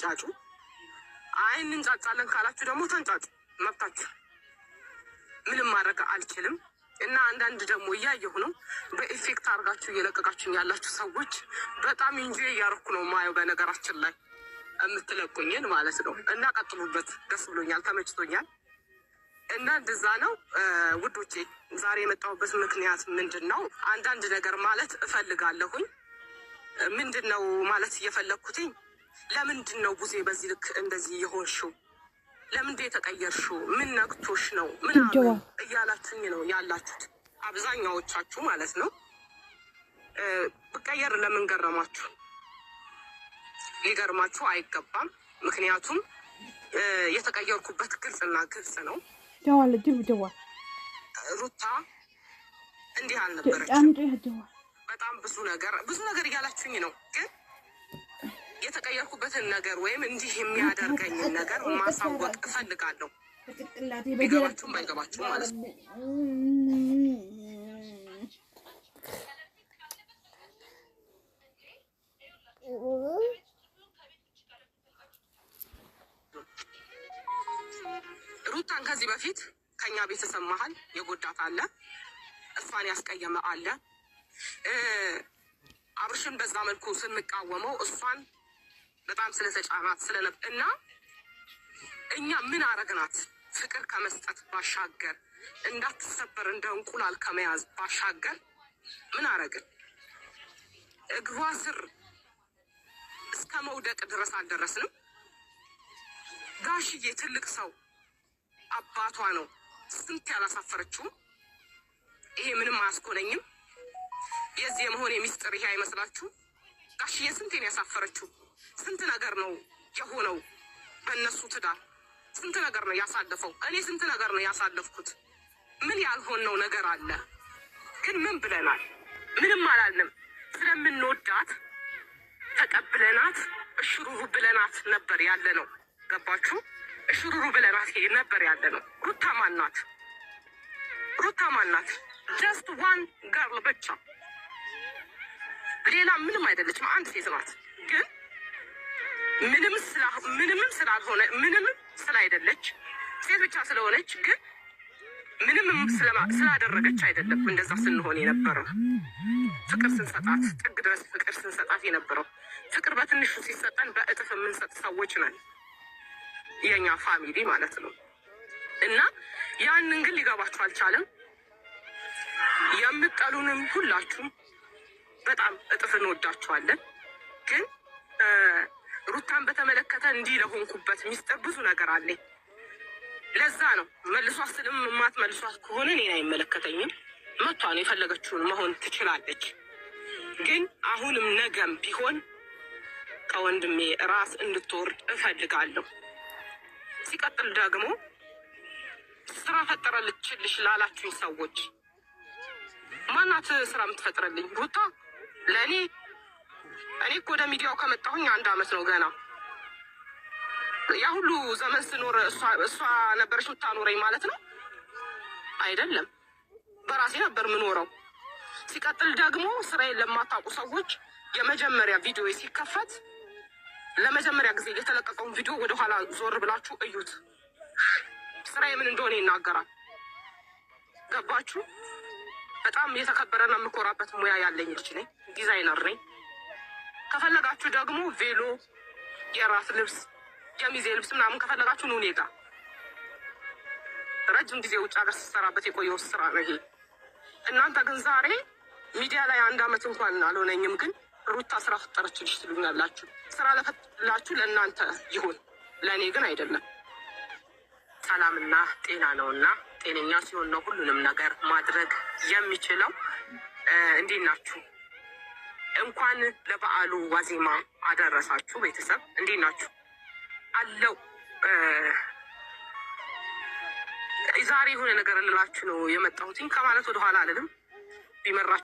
አትንጫጩ። አይን እንጫጫለን ካላችሁ ደግሞ ተንጫጩ፣ መብታችሁ። ምንም ማድረግ አልችልም። እና አንዳንድ ደግሞ እያየሁ ነው በኢፌክት አድርጋችሁ እየለቀቃችሁ ያላችሁ ሰዎች በጣም ኢንጆይ እያደረኩ ነው ማየው። በነገራችን ላይ የምትለቁኝን ማለት ነው። እና ቀጥሉበት፣ ደስ ብሎኛል፣ ተመችቶኛል። እና እንደዛ ነው ውዶቼ። ዛሬ የመጣሁበት ምክንያት ምንድን ነው? አንዳንድ ነገር ማለት እፈልጋለሁኝ። ምንድን ነው ማለት እየፈለግኩትኝ? ለምንድን ነው ቡዜ በዚህ ልክ እንደዚህ የሆንሽው? ለምንድን የተቀየርሽው? ምን ነክቶሽ ነው? ምን እያላችሁኝ ነው ያላችሁት አብዛኛዎቻችሁ ማለት ነው። ብቀየር ለምን ገረማችሁ? ሊገርማችሁ አይገባም። ምክንያቱም የተቀየርኩበት ግልጽና ግልጽ ነው። ሩታ እንዲህ አልነበረችም። በጣም ብዙ ነገር እያላችሁኝ ነው። ግን የተቀየርኩበትን ነገር ወይም እንዲህ የሚያደርገኝን ነገር ማሳወቅ እፈልጋለሁ። ቢገባችሁም ባይገባችሁም ማለት ነው። ሩታን ከዚህ በፊት ከኛ ቤተሰብ መሀል የጎዳት አለ፣ እሷን ያስቀየመ አለ። አብርሽን በዛ መልኩ ስንቃወመው እሷን በጣም ስለተጫናት እና እኛ ምን አረግናት? ፍቅር ከመስጠት ባሻገር እንዳትሰበር እንደ እንቁላል ከመያዝ ባሻገር ምን አረግን? እግሯ ስር እስከ መውደቅ ድረስ አልደረስንም። ጋሽዬ ትልቅ ሰው አባቷ ነው። ስንት ያላሳፈረችው። ይሄ ምንም አያስኮነኝም። የዚህ የመሆን የሚስጥር ይሄ አይመስላችሁ? ጋሽዬ ስንቴን ያሳፈረችው። ስንት ነገር ነው የሆነው በእነሱ ትዳር። ስንት ነገር ነው ያሳለፈው። እኔ ስንት ነገር ነው ያሳለፍኩት። ምን ያልሆነው ነገር አለ? ግን ምን ብለናል? ምንም አላልንም። ስለምንወዳት ተቀብለናት እሽሩሩ ብለናት ነበር ያለ ነው። ገባችሁ? እሽሩሩ ብለናት ነበር ያለ ነው። ሩታ ማናት? ሩታ ማናት? ጀስት ዋን ገርል ብቻ፣ ሌላ ምንም አይደለችም። አንድ ሴት ናት። ግን ምንም ስላልሆነ ምንም ስላይደለች ሴት ብቻ ስለሆነች ግን ምንም ስላደረገች አይደለም እንደዛ ስንሆን የነበረው። ፍቅር ስንሰጣት ጥግ ድረስ ፍቅር ስንሰጣት የነበረው። ፍቅር በትንሹ ሲሰጠን በእጥፍ የምንሰጥ ሰዎች ነን፣ የኛ ፋሚሊ ማለት ነው። እና ያንን ግን ሊገባችሁ አልቻለም። የምትጠሉንም ሁላችሁም በጣም እጥፍ እንወዳችኋለን። ግን ሩታን በተመለከተ እንዲህ ለሆንኩበት ሚስጥር ብዙ ነገር አለኝ። ለዛ ነው መልሷት ስልም መልሷት ከሆነ እኔን አይመለከተኝም። መቷን የፈለገችውን መሆን ትችላለች። ግን አሁንም ነገም ቢሆን ከወንድሜ ራስ እንድትወርድ እፈልጋለሁ። ሲቀጥል ደግሞ ስራ ፈጠረልችልሽ ላላችሁኝ ሰዎች ማናት ስራ የምትፈጥረልኝ? ሩታ ለእኔ እኮ ወደ ሚዲያው ከመጣሁኝ 1 አመት ነው ገና። ያ ሁሉ ዘመን ስኖር እሷ ነበረች የምታኖረኝ ማለት ነው አይደለም። በራሴ ነበር የምኖረው። ሲቀጥል ደግሞ ስራዬን ለማታውቁ ሰዎች የመጀመሪያ ቪዲዮ ሲከፈት ለመጀመሪያ ጊዜ የተለቀቀውን ቪዲዮ ወደኋላ ዞር ብላችሁ እዩት። ስራዬ ምን እንደሆነ ይናገራል። ገባችሁ? በጣም የተከበረና የምኮራበት ሙያ ያለኝ ልጅ ነኝ። ዲዛይነር ነኝ። ከፈለጋችሁ ደግሞ ቬሎ፣ የራስ ልብስ፣ የሚዜ ልብስ ምናምን ከፈለጋችሁ ኑ እኔ ጋ። ረጅም ጊዜ ውጭ ሀገር ስሰራበት የቆየው ስራ ነው ይሄ። እናንተ ግን ዛሬ ሚዲያ ላይ 1 አመት እንኳን አልሆነኝም፣ ግን ሩታ ስራ ፈጠረችልሽ ትሉኛላችሁ። ስራ ለፈላችሁ ለእናንተ ይሁን፣ ለእኔ ግን አይደለም። ሰላምና ጤና ነውና ጤነኛ ሲሆን ነው ሁሉንም ነገር ማድረግ የሚችለው። እንዴት ናችሁ? እንኳን ለበዓሉ ዋዜማ አደረሳችሁ ቤተሰብ። እንዴት ናችሁ? አለው ዛሬ የሆነ ነገር ልላችሁ ነው የመጣሁት። ከማለት ወደኋላ አልልም ቢመራችሁ